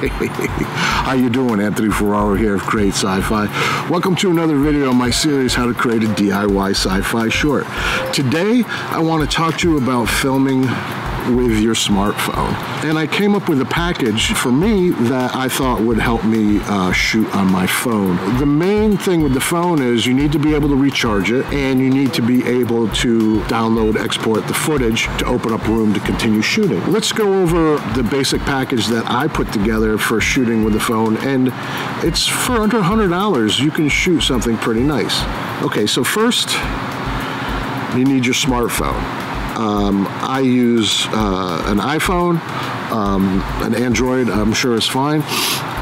How you doing? Anthony Ferraro here of Create Sci-Fi. Welcome to another video in my series, How to Create a DIY Sci-Fi Short. Today, I want to talk to you about filming with your smartphone. And I came up with a package for me that I thought would help me shoot on my phone. The main thing with the phone is you need to be able to recharge it, and you need to be able to download, export the footage to open up room to continue shooting. Let's go over the basic package that I put together for shooting with the phone, and it's for under $100. You can shoot something pretty nice. Okay, so first, you need your smartphone. I use an iPhone, an Android, I'm sure is fine.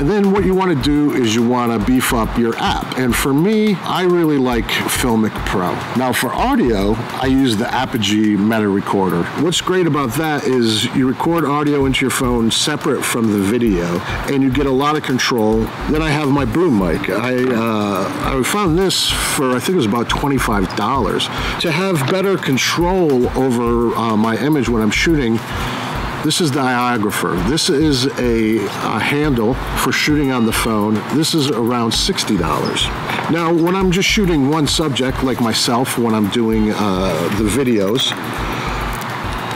And then what you want to do is you want to beef up your app. And for me, I really like Filmmaking Pro. Now for audio, I use the Apogee Meta Recorder. What's great about that is you record audio into your phone separate from the video, and you get a lot of control. Then I have my boom mic. I found this for, I think it was about $25. To have better control over my image when I'm shooting, this is the diagrapher. This is a handle for shooting on the phone. This is around $60. Now, when I'm just shooting one subject, like myself, when I'm doing the videos,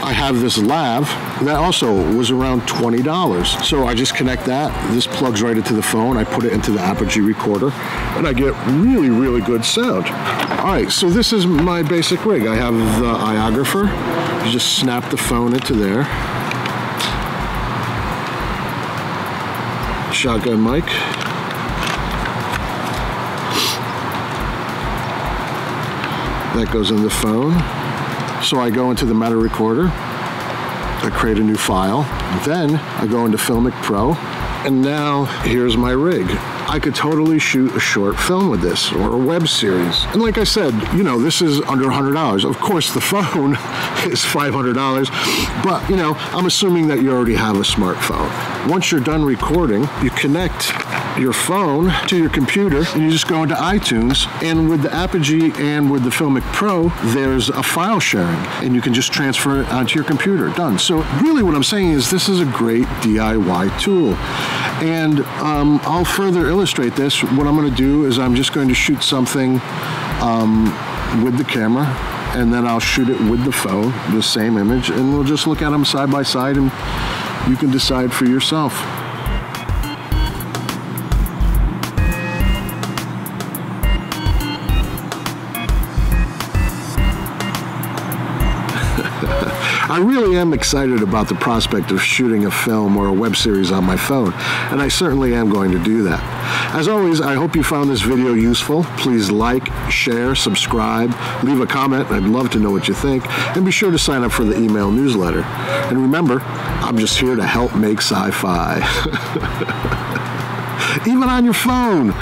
I have this lav that also was around $20. So I just connect that. This plugs right into the phone. I put it into the Apogee recorder, and I get really, really good sound. All right, so this is my basic rig. I have the diagrapher. You just snap the phone into there. Shotgun mic. That goes in the phone. So I go into the Meta Recorder. I create a new file. Then I go into Filmmaking Pro. And now here's my rig. I could totally shoot a short film with this, or a web series. And like I said, you know, this is under $100. Of course, the phone is $500, but you know, I'm assuming that you already have a smartphone. Once you're done recording, you connect your phone to your computer, and you just go into iTunes, and with the Apogee and with the Filmmaking Pro, there's a file sharing, and you can just transfer it onto your computer. Done. So really what I'm saying is this is a great DIY tool. And I'll further illustrate this. What I'm going to do is I'm just going to shoot something with the camera, and then I'll shoot it with the phone, the same image, and we'll just look at them side by side, and you can decide for yourself. I really am excited about the prospect of shooting a film or a web series on my phone, and I certainly am going to do that. As always, I hope you found this video useful. Please like, share, subscribe, leave a comment. I'd love to know what you think, and be sure to sign up for the email newsletter. And remember, I'm just here to help make sci-fi. Even on your phone.